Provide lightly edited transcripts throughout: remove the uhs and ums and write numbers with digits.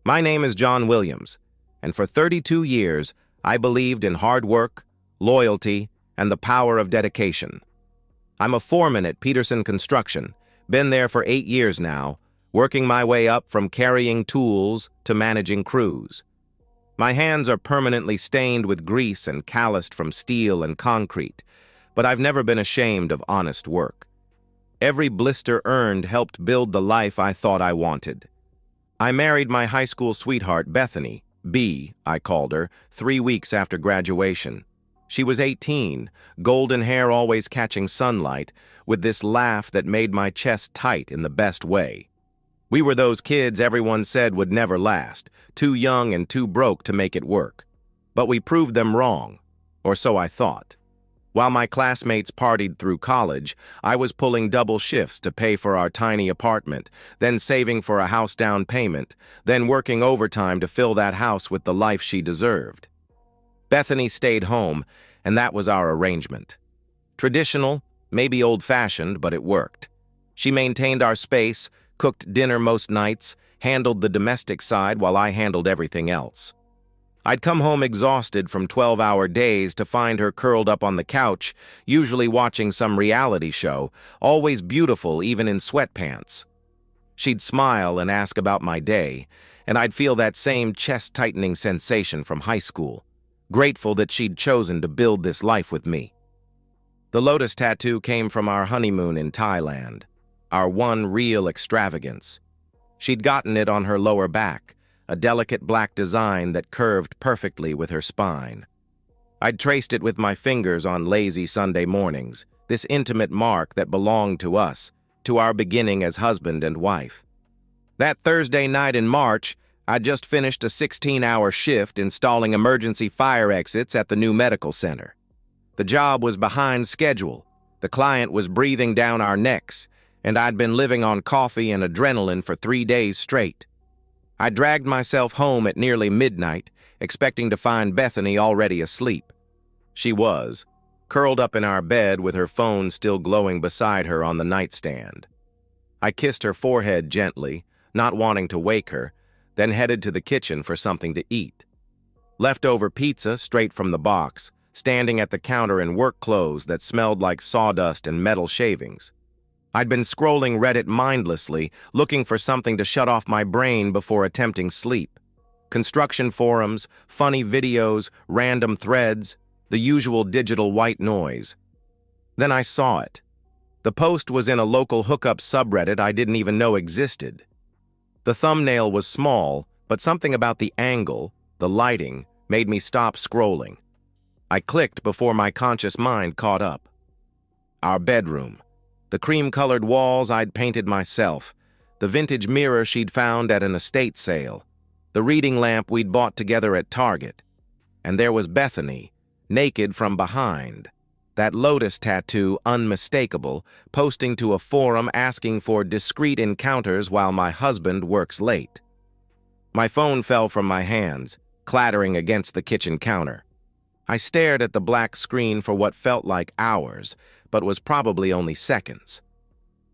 My name is John Williams, and for 32 years, I believed in hard work, loyalty, and the power of dedication. I'm a foreman at Peterson Construction, been there for 8 years now, working my way up from carrying tools to managing crews. My hands are permanently stained with grease and calloused from steel and concrete, but I've never been ashamed of honest work. Every blister earned helped build the life I thought I wanted. I married my high school sweetheart, Bethany, B, I called her, 3 weeks after graduation. She was 18, golden hair always catching sunlight, with this laugh that made my chest tight in the best way. We were those kids everyone said would never last, too young and too broke to make it work. But we proved them wrong, or so I thought. While my classmates partied through college, I was pulling double shifts to pay for our tiny apartment, then saving for a house down payment, then working overtime to fill that house with the life she deserved. Bethany stayed home, and that was our arrangement. Traditional, maybe old-fashioned, but it worked. She maintained our space, cooked dinner most nights, handled the domestic side while I handled everything else. I'd come home exhausted from 12-hour days to find her curled up on the couch, usually watching some reality show, always beautiful even in sweatpants. She'd smile and ask about my day, and I'd feel that same chest-tightening sensation from high school, grateful that she'd chosen to build this life with me. The lotus tattoo came from our honeymoon in Thailand, our one real extravagance. She'd gotten it on her lower back, a delicate black design that curved perfectly with her spine. I'd traced it with my fingers on lazy Sunday mornings, this intimate mark that belonged to us, to our beginning as husband and wife. That Thursday night in March, I'd just finished a 16-hour shift installing emergency fire exits at the new medical center. The job was behind schedule, the client was breathing down our necks, and I'd been living on coffee and adrenaline for 3 days straight. I dragged myself home at nearly midnight, expecting to find Bethany already asleep. She was, curled up in our bed with her phone still glowing beside her on the nightstand. I kissed her forehead gently, not wanting to wake her, then headed to the kitchen for something to eat. Leftover pizza straight from the box, standing at the counter in work clothes that smelled like sawdust and metal shavings. I'd been scrolling Reddit mindlessly, looking for something to shut off my brain before attempting sleep. Construction forums, funny videos, random threads, the usual digital white noise. Then I saw it. The post was in a local hookup subreddit I didn't even know existed. The thumbnail was small, but something about the angle, the lighting, made me stop scrolling. I clicked before my conscious mind caught up. Our bedroom. The cream-colored walls I'd painted myself, the vintage mirror she'd found at an estate sale, the reading lamp we'd bought together at Target. And there was Bethany, naked from behind, that lotus tattoo unmistakable, posting to a forum asking for discreet encounters while my husband works late. My phone fell from my hands, clattering against the kitchen counter. I stared at the black screen for what felt like hours, but was probably only seconds.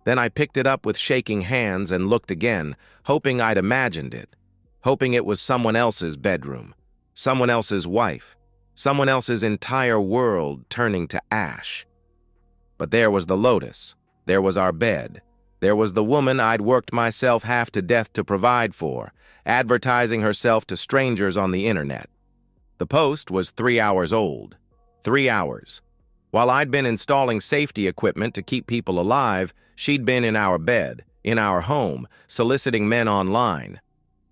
Then I picked it up with shaking hands and looked again, hoping I'd imagined it, hoping it was someone else's bedroom, someone else's wife, someone else's entire world turning to ash. But there was the lotus, there was our bed, there was the woman I'd worked myself half to death to provide for, advertising herself to strangers on the internet. The post was 3 hours old. 3 hours. While I'd been installing safety equipment to keep people alive, she'd been in our bed, in our home, soliciting men online.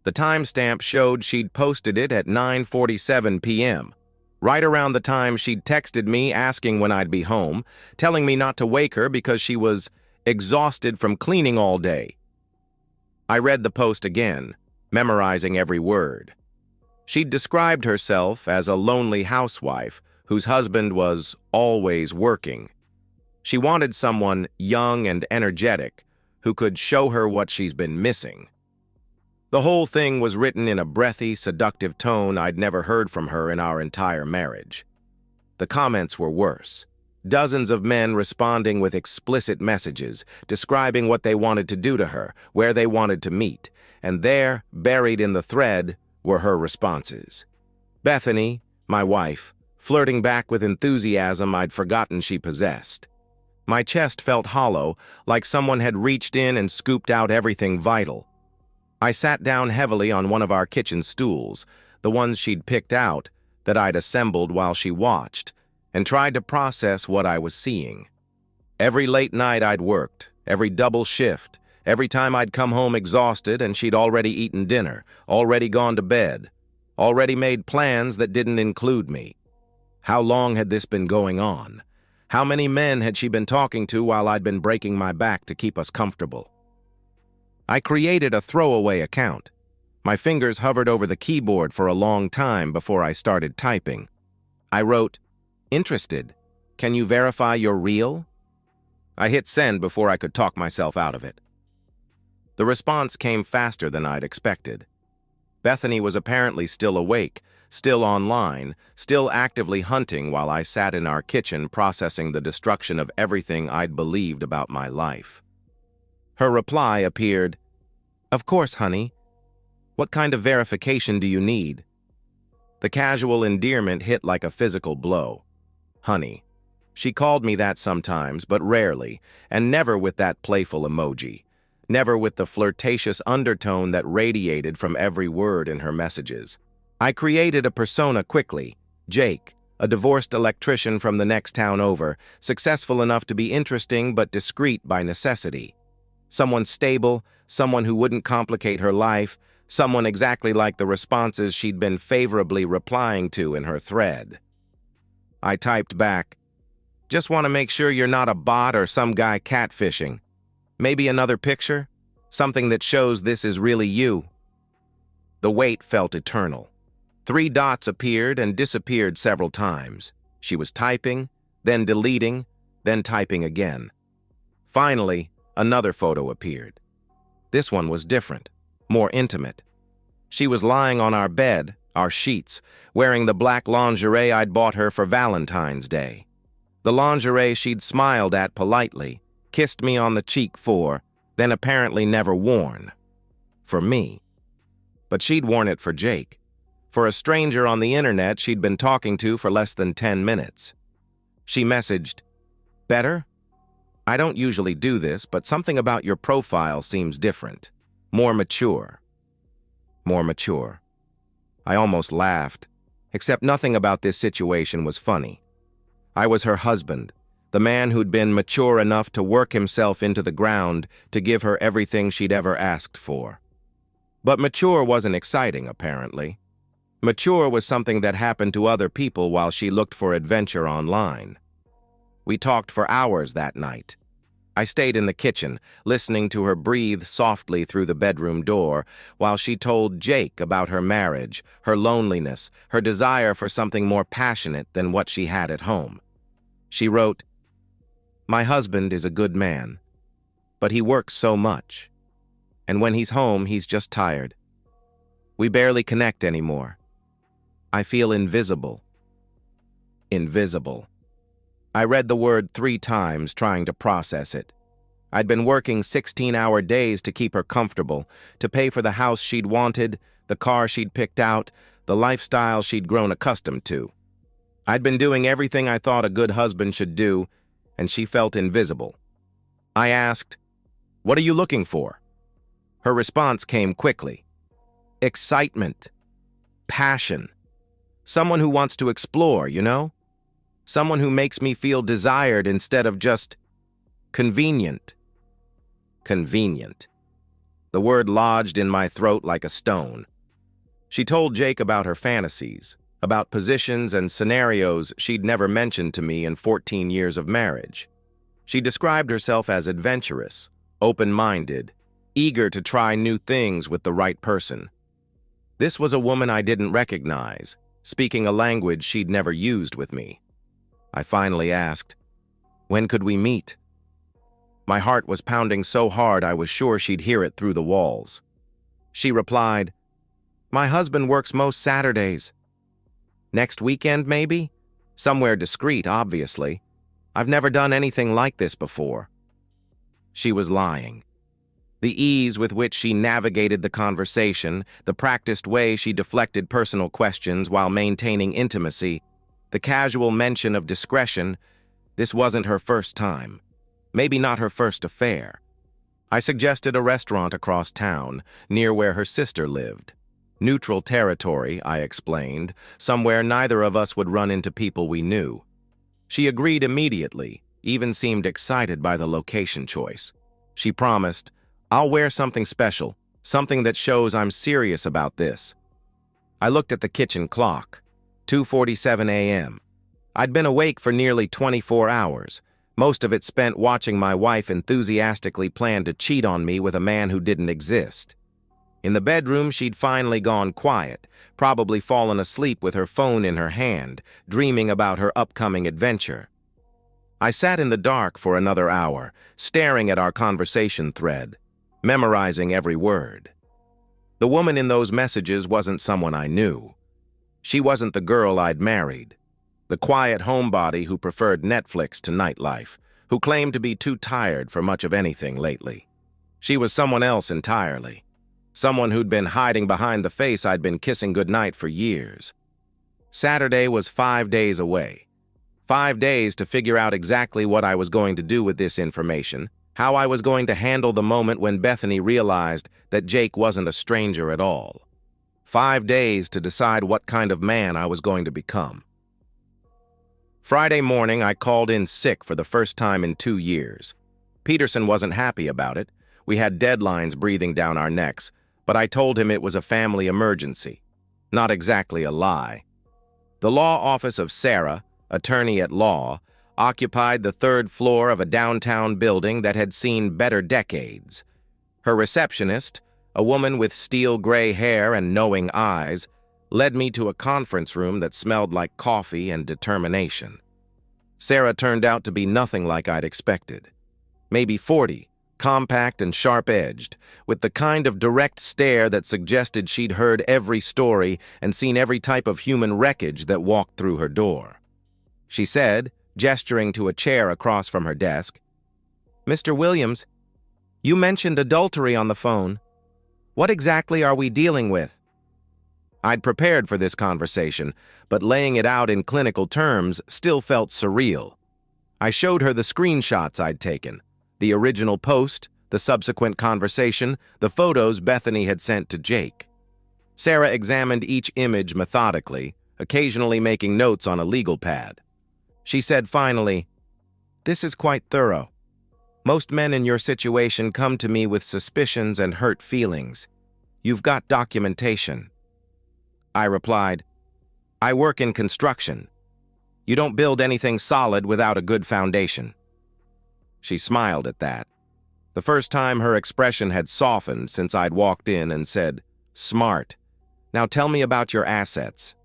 The timestamp showed she'd posted it at 9:47 p.m., right around the time she'd texted me asking when I'd be home, telling me not to wake her because she was exhausted from cleaning all day. I read the post again, memorizing every word. She'd described herself as a lonely housewife whose husband was always working. She wanted someone young and energetic who could show her what she's been missing. The whole thing was written in a breathy, seductive tone I'd never heard from her in our entire marriage. The comments were worse. Dozens of men responding with explicit messages, describing what they wanted to do to her, where they wanted to meet, and there, buried in the thread, were her responses. Bethany, my wife, flirting back with enthusiasm I'd forgotten she possessed. My chest felt hollow, like someone had reached in and scooped out everything vital. I sat down heavily on one of our kitchen stools, the ones she'd picked out, that I'd assembled while she watched, and tried to process what I was seeing. Every late night I'd worked, every double shift, every time I'd come home exhausted and she'd already eaten dinner, already gone to bed, already made plans that didn't include me. How long had this been going on? How many men had she been talking to while I'd been breaking my back to keep us comfortable? I created a throwaway account. My fingers hovered over the keyboard for a long time before I started typing. I wrote, "Interested. Can you verify you're real?" I hit send before I could talk myself out of it. The response came faster than I'd expected. Bethany was apparently still awake, still online, still actively hunting while I sat in our kitchen processing the destruction of everything I'd believed about my life. Her reply appeared, "Of course, honey. What kind of verification do you need?" The casual endearment hit like a physical blow. Honey. She called me that sometimes, but rarely, and never with that playful emoji, never with the flirtatious undertone that radiated from every word in her messages. I created a persona quickly, Jake, a divorced electrician from the next town over, successful enough to be interesting but discreet by necessity. Someone stable, someone who wouldn't complicate her life, someone exactly like the responses she'd been favorably replying to in her thread. I typed back, "Just want to make sure you're not a bot or some guy catfishing. Maybe another picture? Something that shows this is really you." The wait felt eternal. 3 dots appeared and disappeared several times. She was typing, then deleting, then typing again. Finally, another photo appeared. This one was different, more intimate. She was lying on our bed, our sheets, wearing the black lingerie I'd bought her for Valentine's Day. The lingerie she'd smiled at politely, kissed me on the cheek for, then apparently never worn. For me. But she'd worn it for Jake. For a stranger on the internet she'd been talking to for less than 10 minutes. She messaged, "Better? I don't usually do this, but something about your profile seems different. More mature." More mature. I almost laughed, except nothing about this situation was funny. I was her husband, the man who'd been mature enough to work himself into the ground to give her everything she'd ever asked for. But mature wasn't exciting, apparently. Mature was something that happened to other people while she looked for adventure online. We talked for hours that night. I stayed in the kitchen, listening to her breathe softly through the bedroom door, while she told Jake about her marriage, her loneliness, her desire for something more passionate than what she had at home. She wrote, "My husband is a good man, but he works so much. And when he's home, he's just tired. We barely connect anymore. I feel invisible." Invisible. I read the word 3 times, trying to process it. I'd been working 16-hour days to keep her comfortable, to pay for the house she'd wanted, the car she'd picked out, the lifestyle she'd grown accustomed to. I'd been doing everything I thought a good husband should do, and she felt invisible. I asked, "What are you looking for?" Her response came quickly. Excitement. Passion. Someone who wants to explore, you know? Someone who makes me feel desired instead of just convenient. Convenient. The word lodged in my throat like a stone. She told Jake about her fantasies, about positions and scenarios she'd never mentioned to me in 14 years of marriage. She described herself as adventurous, open-minded, eager to try new things with the right person. This was a woman I didn't recognize, speaking a language she'd never used with me. I finally asked, "When could we meet?" My heart was pounding so hard I was sure she'd hear it through the walls. She replied, "My husband works most Saturdays. Next weekend, maybe? Somewhere discreet, obviously. I've never done anything like this before." She was lying. The ease with which she navigated the conversation, the practiced way she deflected personal questions while maintaining intimacy, the casual mention of discretion. This wasn't her first time. Maybe not her first affair. I suggested a restaurant across town, near where her sister lived. Neutral territory, I explained, somewhere neither of us would run into people we knew. She agreed immediately, even seemed excited by the location choice. She promised, "I'll wear something special, something that shows I'm serious about this." I looked at the kitchen clock. 2:47 a.m. I'd been awake for nearly 24 hours, most of it spent watching my wife enthusiastically plan to cheat on me with a man who didn't exist. In the bedroom, she'd finally gone quiet, probably fallen asleep with her phone in her hand, dreaming about her upcoming adventure. I sat in the dark for another hour, staring at our conversation thread, memorizing every word. The woman in those messages wasn't someone I knew. She wasn't the girl I'd married. The quiet homebody who preferred Netflix to nightlife, who claimed to be too tired for much of anything lately. She was someone else entirely. Someone who'd been hiding behind the face I'd been kissing goodnight for years. Saturday was 5 days away. 5 days to figure out exactly what I was going to do with this information, how I was going to handle the moment when Bethany realized that Jake wasn't a stranger at all. 5 days to decide what kind of man I was going to become. Friday morning, I called in sick for the first time in 2 years. Peterson wasn't happy about it. We had deadlines breathing down our necks, but I told him it was a family emergency. Not exactly a lie. The law office of Sarah, attorney at law, occupied the 3rd floor of a downtown building that had seen better decades. Her receptionist, a woman with steel gray hair and knowing eyes, led me to a conference room that smelled like coffee and determination. Sarah turned out to be nothing like I'd expected. Maybe 40, compact and sharp-edged, with the kind of direct stare that suggested she'd heard every story and seen every type of human wreckage that walked through her door. She said, gesturing to a chair across from her desk, "Mr. Williams, you mentioned adultery on the phone. What exactly are we dealing with?" I'd prepared for this conversation, but laying it out in clinical terms still felt surreal. I showed her the screenshots I'd taken, the original post, the subsequent conversation, the photos Bethany had sent to Jake. Sarah examined each image methodically, occasionally making notes on a legal pad. She said finally, "This is quite thorough. Most men in your situation come to me with suspicions and hurt feelings. You've got documentation." I replied, "I work in construction. You don't build anything solid without a good foundation." She smiled at that. The first time her expression had softened since I'd walked in and said, "Smart. Now tell me about your assets."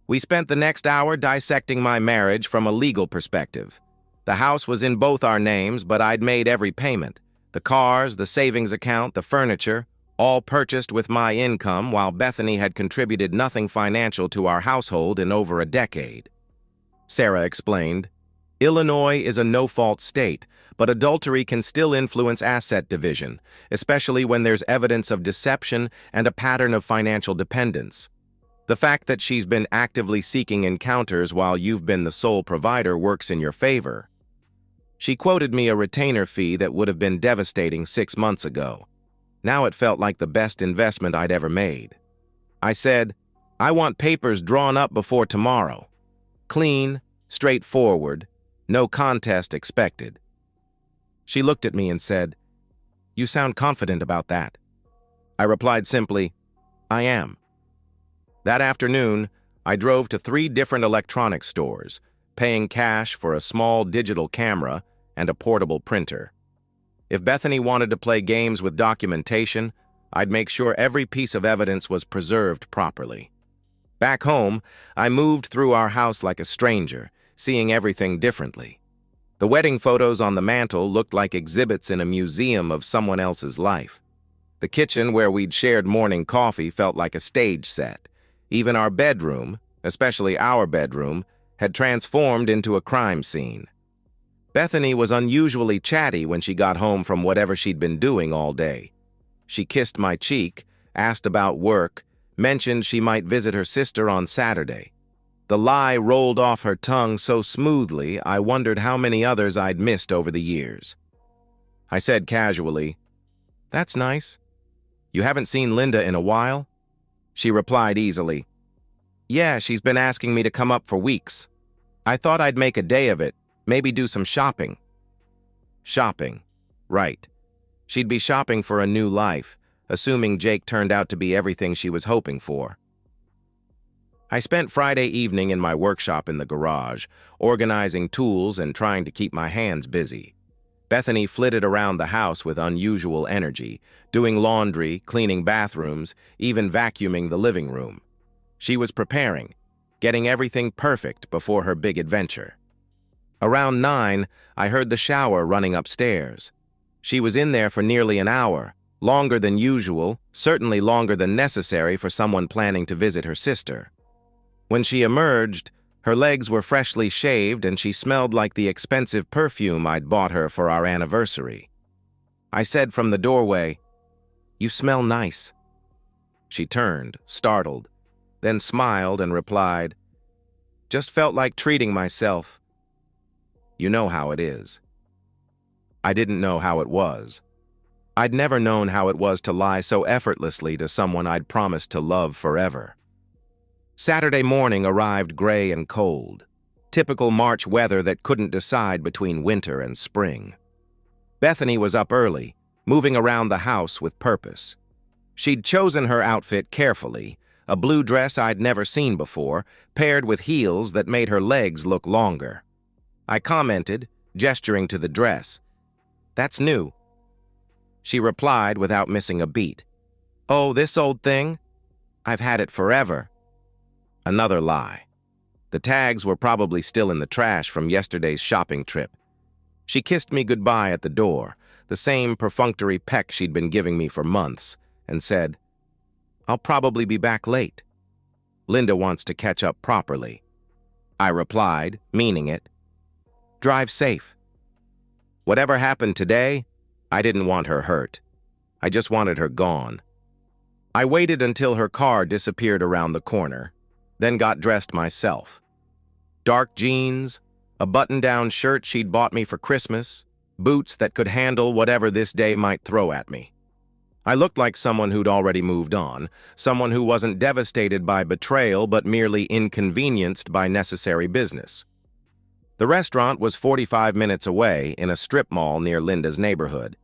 We spent the next hour dissecting my marriage from a legal perspective. The house was in both our names, but I'd made every payment. The cars, the savings account, the furniture, all purchased with my income, while Bethany had contributed nothing financial to our household in over a decade. Sarah explained, "Illinois is a no-fault state, but adultery can still influence asset division, especially when there's evidence of deception and a pattern of financial dependence. The fact that she's been actively seeking encounters while you've been the sole provider works in your favor." She quoted me a retainer fee that would have been devastating 6 months ago. Now it felt like the best investment I'd ever made. I said, "I want papers drawn up before tomorrow. Clean, straightforward, no contest expected." She looked at me and said, "You sound confident about that." I replied simply, "I am." That afternoon, I drove to 3 different electronics stores, paying cash for a small digital camera and a portable printer. If Bethany wanted to play games with documentation, I'd make sure every piece of evidence was preserved properly. Back home, I moved through our house like a stranger, seeing everything differently. The wedding photos on the mantle looked like exhibits in a museum of someone else's life. The kitchen where we'd shared morning coffee felt like a stage set. Even our bedroom, especially our bedroom, had transformed into a crime scene. Bethany was unusually chatty when she got home from whatever she'd been doing all day. She kissed my cheek, asked about work, mentioned she might visit her sister on Saturday. The lie rolled off her tongue so smoothly, I wondered how many others I'd missed over the years. I said casually, "That's nice. You haven't seen Linda in a while?" She replied easily, "Yeah, she's been asking me to come up for weeks. I thought I'd make a day of it, maybe do some shopping." Shopping. Right. She'd be shopping for a new life, assuming Jake turned out to be everything she was hoping for. I spent Friday evening in my workshop in the garage, organizing tools and trying to keep my hands busy. Bethany flitted around the house with unusual energy, doing laundry, cleaning bathrooms, even vacuuming the living room. She was preparing, getting everything perfect before her big adventure. Around 9, I heard the shower running upstairs. She was in there for nearly an hour, longer than usual, certainly longer than necessary for someone planning to visit her sister. When she emerged, her legs were freshly shaved and she smelled like the expensive perfume I'd bought her for our anniversary. I said from the doorway, "You smell nice." She turned, startled, then smiled and replied, "Just felt like treating myself. You know how it is." I didn't know how it was. I'd never known how it was to lie so effortlessly to someone I'd promised to love forever. Saturday morning arrived gray and cold, typical March weather that couldn't decide between winter and spring. Bethany was up early, moving around the house with purpose. She'd chosen her outfit carefully, a blue dress I'd never seen before, paired with heels that made her legs look longer. I commented, gesturing to the dress, "That's new." She replied without missing a beat, "Oh, this old thing? I've had it forever." Another lie. The tags were probably still in the trash from yesterday's shopping trip. She kissed me goodbye at the door, the same perfunctory peck she'd been giving me for months, and said, "I'll probably be back late. Linda wants to catch up properly." I replied, meaning it, "Drive safe." Whatever happened today, I didn't want her hurt. I just wanted her gone. I waited until her car disappeared around the corner, then got dressed myself. Dark jeans, a button-down shirt she'd bought me for Christmas, boots that could handle whatever this day might throw at me. I looked like someone who'd already moved on, someone who wasn't devastated by betrayal but merely inconvenienced by necessary business. The restaurant was 45 minutes away in a strip mall near Linda's neighborhood.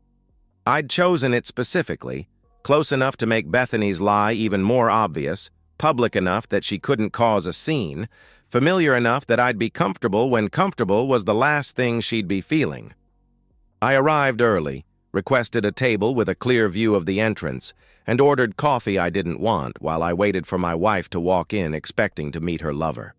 I'd chosen it specifically, close enough to make Bethany's lie even more obvious, public enough that she couldn't cause a scene, familiar enough that I'd be comfortable when comfortable was the last thing she'd be feeling. I arrived early, requested a table with a clear view of the entrance, and ordered coffee I didn't want while I waited for my wife to walk in expecting to meet her lover.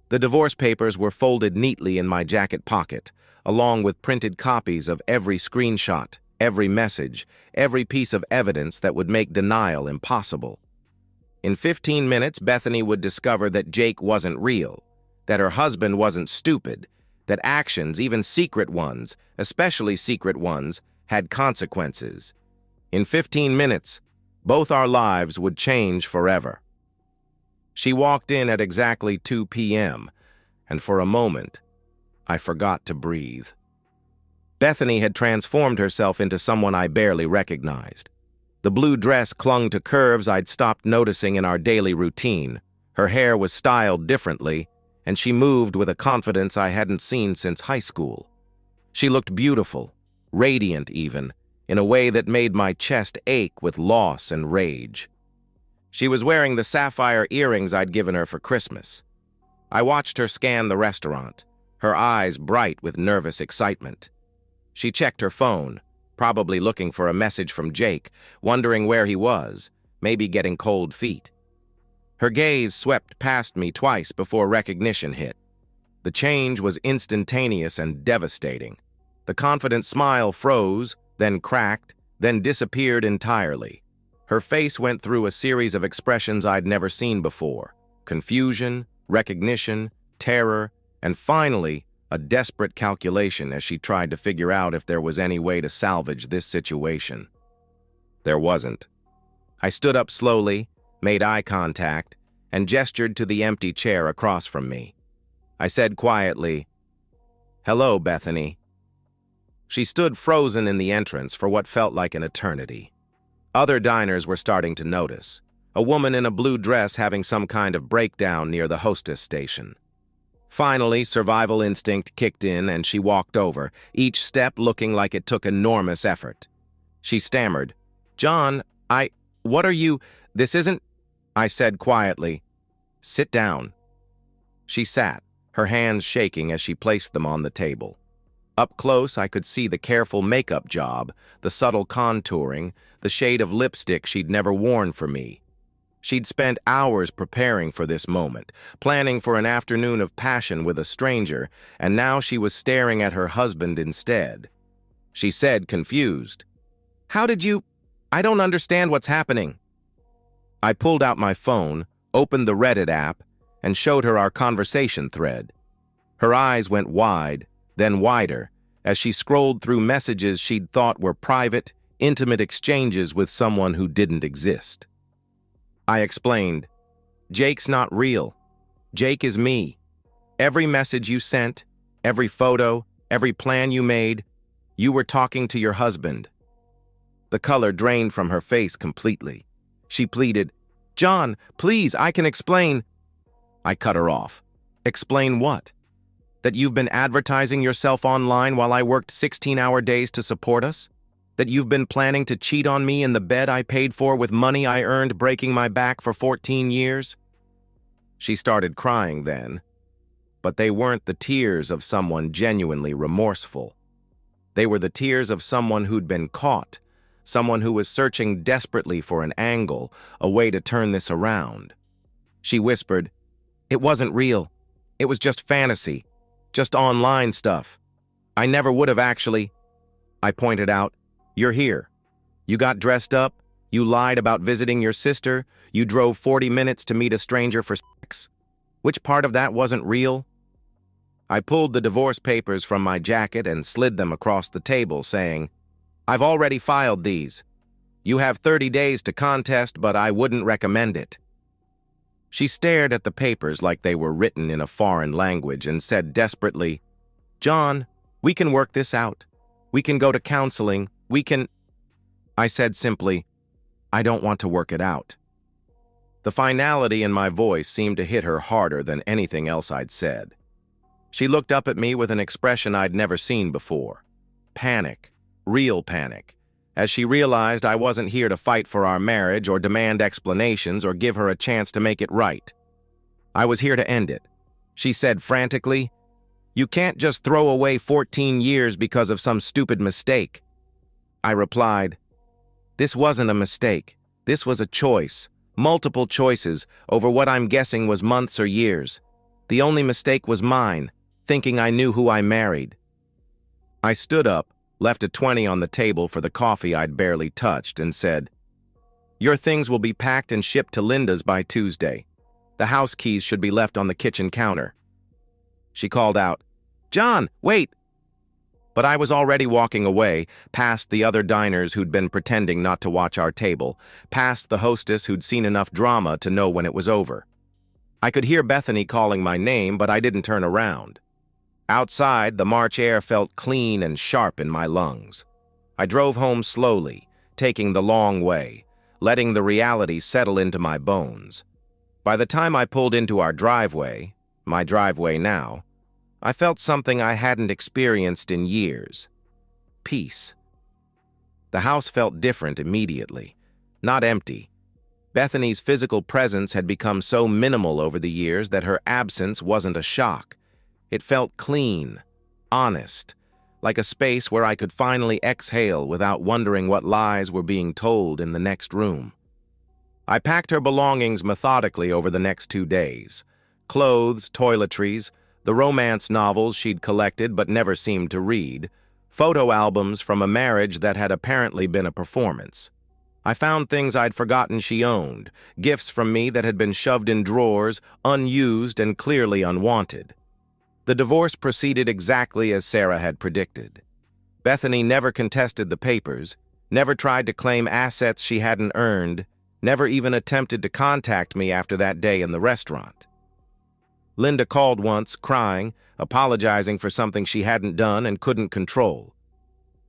The divorce papers were folded neatly in my jacket pocket, along with printed copies of every screenshot, every message, every piece of evidence that would make denial impossible. In 15 minutes, Bethany would discover that Jake wasn't real, that her husband wasn't stupid, that actions, even secret ones, especially secret ones, had consequences. In 15 minutes, both our lives would change forever. She walked in at exactly 2 p.m., and for a moment, I forgot to breathe. Bethany had transformed herself into someone I barely recognized. The blue dress clung to curves I'd stopped noticing in our daily routine. Her hair was styled differently, and she moved with a confidence I hadn't seen since high school. She looked beautiful, radiant even, in a way that made my chest ache with loss and rage. She was wearing the sapphire earrings I'd given her for Christmas. I watched her scan the restaurant, her eyes bright with nervous excitement. She checked her phone, probably looking for a message from Jake, wondering where he was, maybe getting cold feet. Her gaze swept past me twice before recognition hit. The change was instantaneous and devastating. The confident smile froze, then cracked, then disappeared entirely. Her face went through a series of expressions I'd never seen before: confusion, recognition, terror, and finally, a desperate calculation as she tried to figure out if there was any way to salvage this situation. There wasn't. I stood up slowly, made eye contact, and gestured to the empty chair across from me. I said quietly, "Hello, Bethany." She stood frozen in the entrance for what felt like an eternity. Other diners were starting to notice. A woman in a blue dress having some kind of breakdown near the hostess station. Finally, survival instinct kicked in and she walked over, each step looking like it took enormous effort. She stammered, "John, what are you, this isn't—" I said quietly, "Sit down." She sat, her hands shaking as she placed them on the table. Up close, I could see the careful makeup job, the subtle contouring, the shade of lipstick she'd never worn for me. She'd spent hours preparing for this moment, planning for an afternoon of passion with a stranger, and now she was staring at her husband instead. She said, confused, "How did you— I don't understand what's happening." I pulled out my phone, opened the Reddit app, and showed her our conversation thread. Her eyes went wide, then wider, as she scrolled through messages she'd thought were private, intimate exchanges with someone who didn't exist. I explained, "Jake's not real. Jake is me. Every message you sent, every photo, every plan you made, you were talking to your husband." The color drained from her face completely. She pleaded, "John, please, I can explain." I cut her off. "Explain what? That you've been advertising yourself online while I worked 16-hour days to support us? That you've been planning to cheat on me in the bed I paid for with money I earned breaking my back for 14 years? She started crying then, but they weren't the tears of someone genuinely remorseful. They were the tears of someone who'd been caught, someone who was searching desperately for an angle, a way to turn this around. She whispered, "It wasn't real. It was just fantasy. Just online stuff. I never would have actually—" I pointed out, "You're here. You got dressed up, you lied about visiting your sister, you drove 40 minutes to meet a stranger for sex. Which part of that wasn't real?" I pulled the divorce papers from my jacket and slid them across the table, saying, "I've already filed these. You have 30 days to contest, but I wouldn't recommend it." She stared at the papers like they were written in a foreign language and said desperately, "John, we can work this out. We can go to counseling. We can—" I said simply, "I don't want to work it out." The finality in my voice seemed to hit her harder than anything else I'd said. She looked up at me with an expression I'd never seen before. Panic, real panic, as she realized I wasn't here to fight for our marriage or demand explanations or give her a chance to make it right. I was here to end it. She said frantically, "You can't just throw away 14 years because of some stupid mistake." I replied, "This wasn't a mistake. This was a choice, multiple choices over what I'm guessing was months or years. The only mistake was mine, thinking I knew who I married." I stood up, left a 20 on the table for the coffee I'd barely touched, and said, "Your things will be packed and shipped to Linda's by Tuesday. The house keys should be left on the kitchen counter." She called out, "John, wait!" But I was already walking away, past the other diners who'd been pretending not to watch our table, past the hostess who'd seen enough drama to know when it was over. I could hear Bethany calling my name, but I didn't turn around. Outside, the March air felt clean and sharp in my lungs. I drove home slowly, taking the long way, letting the reality settle into my bones. By the time I pulled into our driveway, my driveway now, I felt something I hadn't experienced in years. Peace. The house felt different immediately, not empty. Bethany's physical presence had become so minimal over the years that her absence wasn't a shock. It felt clean, honest, like a space where I could finally exhale without wondering what lies were being told in the next room. I packed her belongings methodically over the next 2 days. Clothes, toiletries, the romance novels she'd collected but never seemed to read, photo albums from a marriage that had apparently been a performance. I found things I'd forgotten she owned, gifts from me that had been shoved in drawers, unused and clearly unwanted. The divorce proceeded exactly as Sarah had predicted. Bethany never contested the papers, never tried to claim assets she hadn't earned, never even attempted to contact me after that day in the restaurant. Linda called once, crying, apologizing for something she hadn't done and couldn't control.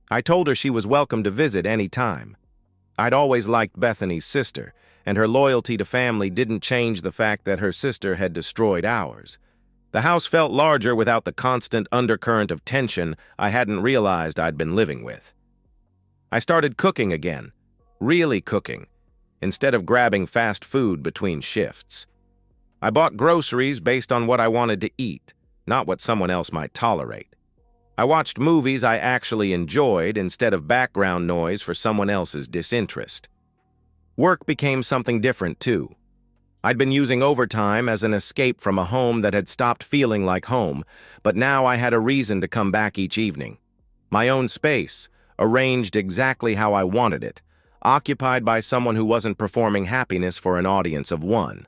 I told her she was welcome to visit any time. I'd always liked Bethany's sister, and her loyalty to family didn't change the fact that her sister had destroyed ours. The house felt larger without the constant undercurrent of tension I hadn't realized I'd been living with. I started cooking again, really cooking, instead of grabbing fast food between shifts. I bought groceries based on what I wanted to eat, not what someone else might tolerate. I watched movies I actually enjoyed instead of background noise for someone else's disinterest. Work became something different, too. I'd been using overtime as an escape from a home that had stopped feeling like home, but now I had a reason to come back each evening. My own space, arranged exactly how I wanted it, occupied by someone who wasn't performing happiness for an audience of one.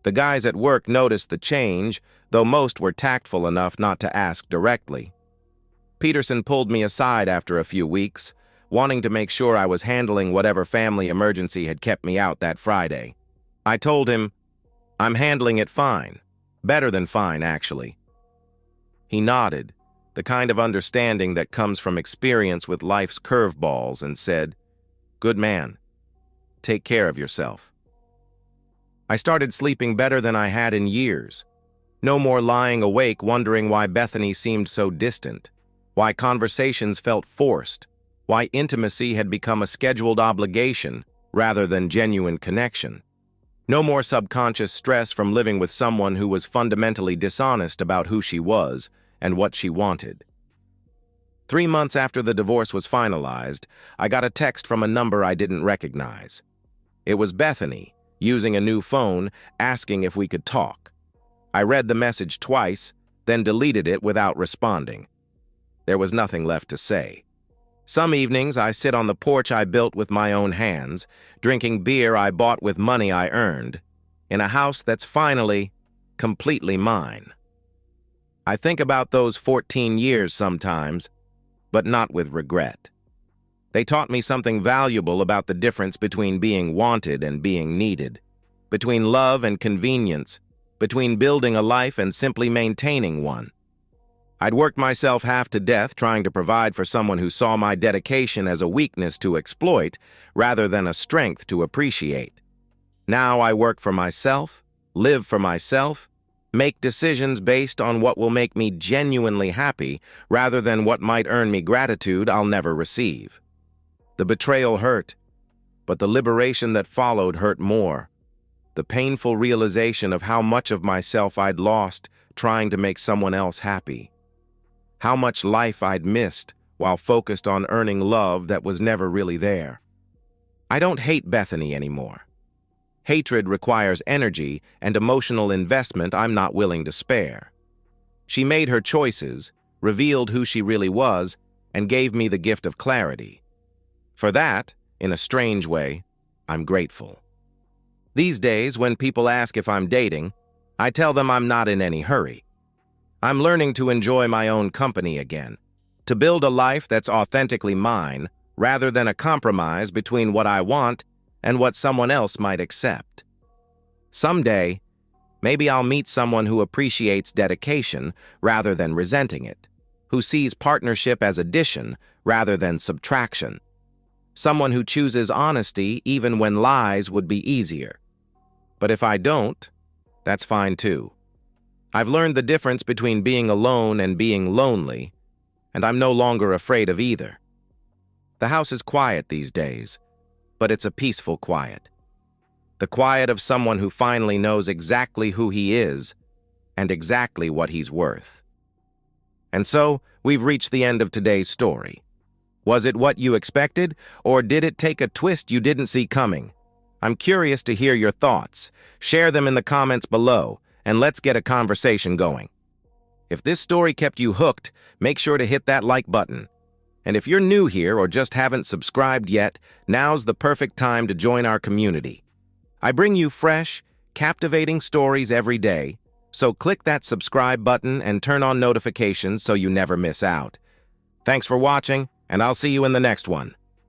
The guys at work noticed the change, though most were tactful enough not to ask directly. Peterson pulled me aside after a few weeks, wanting to make sure I was handling whatever family emergency had kept me out that Friday. I told him, "I'm handling it fine. Better than fine, actually." He nodded, the kind of understanding that comes from experience with life's curveballs, and said, "Good man. Take care of yourself." I started sleeping better than I had in years. No more lying awake wondering why Bethany seemed so distant, why conversations felt forced, why intimacy had become a scheduled obligation rather than genuine connection. No more subconscious stress from living with someone who was fundamentally dishonest about who she was and what she wanted. 3 months after the divorce was finalized, I got a text from a number I didn't recognize. It was Bethany, using a new phone, asking if we could talk. I read the message twice, then deleted it without responding. There was nothing left to say. Some evenings I sit on the porch I built with my own hands, drinking beer I bought with money I earned, in a house that's finally, completely mine. I think about those 14 years sometimes, but not with regret. They taught me something valuable about the difference between being wanted and being needed, between love and convenience, between building a life and simply maintaining one. I'd worked myself half to death trying to provide for someone who saw my dedication as a weakness to exploit rather than a strength to appreciate. Now I work for myself, live for myself, make decisions based on what will make me genuinely happy rather than what might earn me gratitude I'll never receive. The betrayal hurt, but the liberation that followed hurt more. The painful realization of how much of myself I'd lost trying to make someone else happy. How much life I'd missed while focused on earning love that was never really there. I don't hate Bethany anymore. Hatred requires energy and emotional investment I'm not willing to spare. She made her choices, revealed who she really was, and gave me the gift of clarity. For that, in a strange way, I'm grateful. These days, when people ask if I'm dating, I tell them I'm not in any hurry. I'm learning to enjoy my own company again, to build a life that's authentically mine, rather than a compromise between what I want and what someone else might accept. Someday, maybe I'll meet someone who appreciates dedication rather than resenting it, who sees partnership as addition rather than subtraction. Someone who chooses honesty even when lies would be easier. But if I don't, that's fine too. I've learned the difference between being alone and being lonely, and I'm no longer afraid of either. The house is quiet these days, but it's a peaceful quiet. The quiet of someone who finally knows exactly who he is and exactly what he's worth. And so, we've reached the end of today's story. Was it what you expected, or did it take a twist you didn't see coming? I'm curious to hear your thoughts. Share them in the comments below, and let's get a conversation going. If this story kept you hooked, make sure to hit that like button. And if you're new here or just haven't subscribed yet, now's the perfect time to join our community. I bring you fresh, captivating stories every day, So click that subscribe button and turn on notifications so you never miss out. Thanks for watching, and I'll see you in the next one.